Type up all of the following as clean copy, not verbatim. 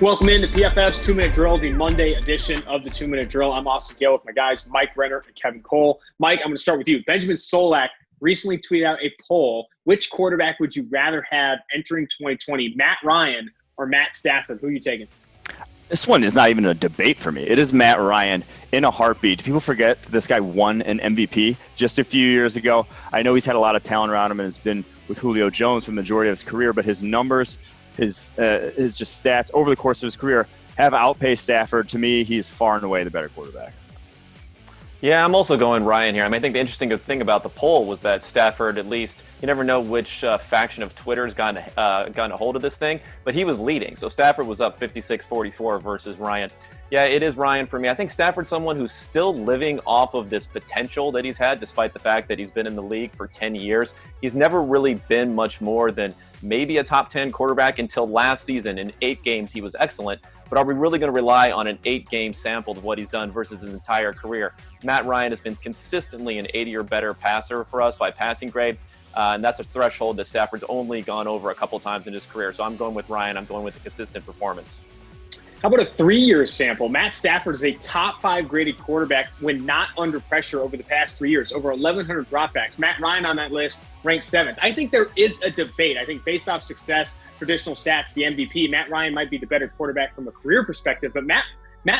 Welcome in to PFF's 2-Minute Drill, the Monday edition of the 2-Minute Drill. I'm Austin Gayle with my guys, Mike Renner and Kevin Cole. Mike, I'm going to start with you. Benjamin Solak recently tweeted out a poll. Which quarterback would you rather have entering 2020, Matt Ryan or Matt Stafford? Who are you taking? This one is not even a debate for me. It is Matt Ryan in a heartbeat. People forget this guy won an MVP just a few years ago. I know he's had a lot of talent around him and has been with Julio Jones for the majority of his career, but his numbers, his just stats over the course of his career have outpaced Stafford. To me, he's far and away the better quarterback. Yeah, I'm also going Ryan here. I think the interesting thing about the poll was that Stafford, at least, you never know which faction of Twitter has gotten a hold of this thing, but he was leading. So Stafford was up 56-44 versus Ryan. Yeah, it is Ryan for me. I think Stafford's someone who's still living off of this potential that he's had, despite the fact that he's been in the league for 10 years. He's never really been much more than maybe a top 10 quarterback until last season. In 8 games, he was excellent. But are we really going to rely on an 8-game sample of what he's done versus his entire career? Matt Ryan has been consistently an 80 or better passer for us by passing grade. And that's a threshold that Stafford's only gone over a couple times in his career. So I'm going with Ryan. I'm going with a consistent performance. How about a 3-year sample? Matt Stafford is a top 5 graded quarterback when not under pressure over the past 3 years, over 1,100 dropbacks. Matt Ryan on that list ranked 7th. I think there is a debate. I think based off success, traditional stats, the MVP, Matt Ryan might be the better quarterback from a career perspective, but Matt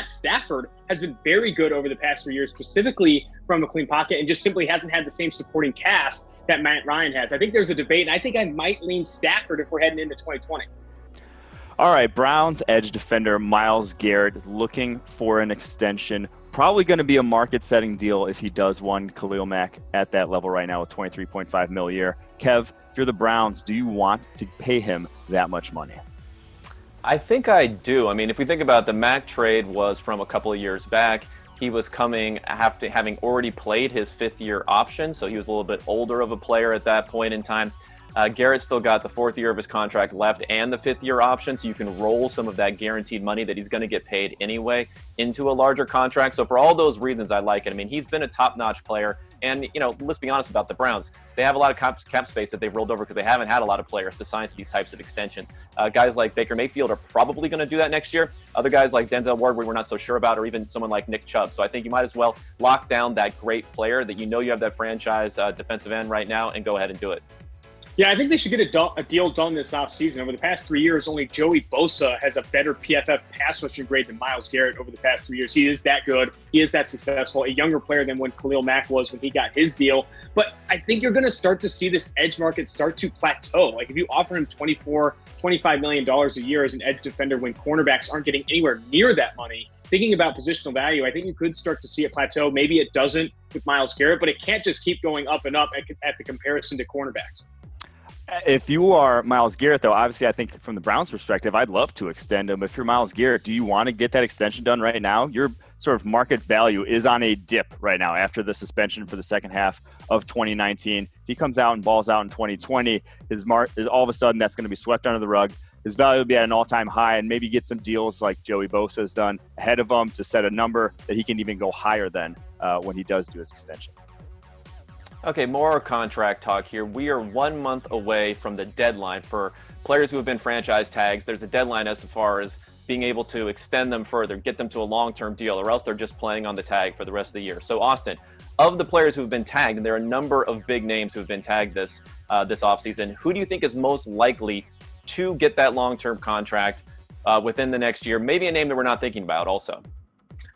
Stafford has been very good over the past 3 years, specifically from a clean pocket, and just simply hasn't had the same supporting cast that Matt Ryan has. I think there's a debate, and I think I might lean Stafford if we're heading into 2020. All right, Browns edge defender Myles Garrett is looking for an extension. Probably going to be a market-setting deal if he does one. Khalil Mack at that level right now with $23.5 million a year. Kev, if you're the Browns, do you want to pay him that much money? I think I do. If we think about the Mack trade was from a couple of years back. He was coming after having already played his 5th-year option, so he was a little bit older of a player at that point in time. Garrett still got the 4th year of his contract left and the 5th-year option, so you can roll some of that guaranteed money that he's going to get paid anyway into a larger contract. So for all those reasons, I like it. He's been a top-notch player. And, let's be honest about the Browns. They have a lot of cap space that they've rolled over because they haven't had a lot of players to sign to these types of extensions. Guys like Baker Mayfield are probably going to do that next year. Other guys like Denzel Ward, we're not so sure about, or even someone like Nick Chubb. So I think you might as well lock down that great player that you have that franchise defensive end right now and go ahead and do it. Yeah, I think they should get a deal done this offseason. Over the past 3 years, only Joey Bosa has a better PFF pass rushing grade than Myles Garrett over the past 3 years. He is that good. He is that successful. A younger player than when Khalil Mack was when he got his deal. But I think you're going to start to see this edge market start to plateau. Like if you offer him $25 million a year as an edge defender when cornerbacks aren't getting anywhere near that money, thinking about positional value, I think you could start to see it plateau. Maybe it doesn't with Myles Garrett, but it can't just keep going up and up at the comparison to cornerbacks. If you are Myles Garrett, though, obviously I think from the Browns' perspective, I'd love to extend him. If you're Myles Garrett, do you want to get that extension done right now? Your sort of market value is on a dip right now after the suspension for the second half of 2019. If he comes out and balls out in 2020, all of a sudden that's going to be swept under the rug. His value will be at an all-time high, and maybe get some deals like Joey Bosa has done ahead of him to set a number that he can even go higher than when he does do his extension. Okay, more contract talk here. We are 1 month away from the deadline for players who have been franchise tags. There's a deadline as far as being able to extend them further, get them to a long-term deal, or else they're just playing on the tag for the rest of the year. So, Austin, of the players who have been tagged, and there are a number of big names who have been tagged this offseason, who do you think is most likely to get that long-term contract within the next year? Maybe a name that we're not thinking about also.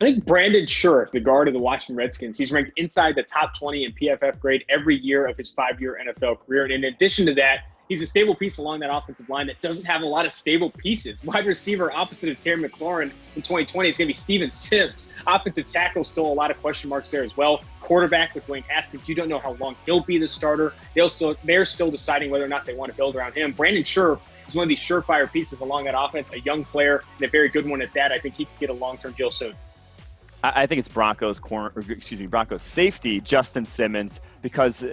I think Brandon Scherff, the guard of the Washington Redskins, he's ranked inside the top 20 in PFF grade every year of his 5-year NFL career. And in addition to that, he's a stable piece along that offensive line that doesn't have a lot of stable pieces. Wide receiver opposite of Terry McLaurin in 2020 is going to be Steven Sims. Offensive tackle, still a lot of question marks there as well. Quarterback with Dwayne Haskins, you don't know how long he'll be the starter. They're still deciding whether or not they want to build around him. Brandon Scherff is one of these surefire pieces along that offense, a young player and a very good one at that. I think he could get a long-term deal soon. I think it's Broncos safety, Justin Simmons, because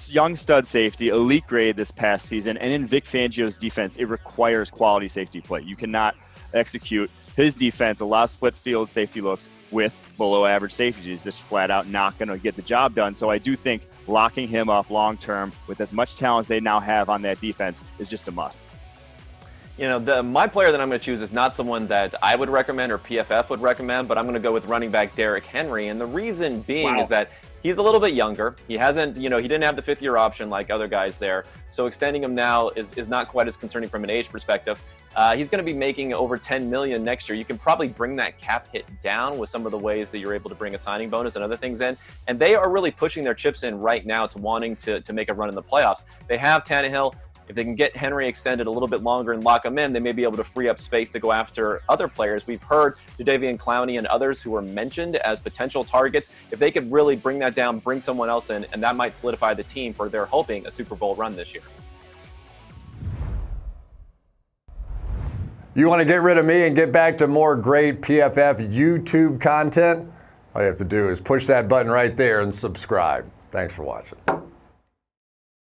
young stud safety, elite grade this past season, and in Vic Fangio's defense, it requires quality safety play. You cannot execute his defense, a lot of split field safety looks with below average safeties. He's just flat out not going to get the job done. So I do think locking him up long term with as much talent as they now have on that defense is just a must. My player that I'm going to choose is not someone that I would recommend or PFF would recommend, but I'm going to go with running back Derrick Henry. And the reason being is that he's a little bit younger. He hasn't, he didn't have the 5th-year option like other guys there. So extending him now is not quite as concerning from an age perspective. He's going to be making over $10 million next year. You can probably bring that cap hit down with some of the ways that you're able to bring a signing bonus and other things in. And they are really pushing their chips in right now to wanting to make a run in the playoffs. They have Tannehill. If they can get Henry extended a little bit longer and lock him in, they may be able to free up space to go after other players. We've heard Jadeveon Clowney and others who were mentioned as potential targets. If they could really bring that down, bring someone else in, and that might solidify the team for their hoping a Super Bowl run this year. You want to get rid of me and get back to more great PFF YouTube content? All you have to do is push that button right there and subscribe. Thanks for watching.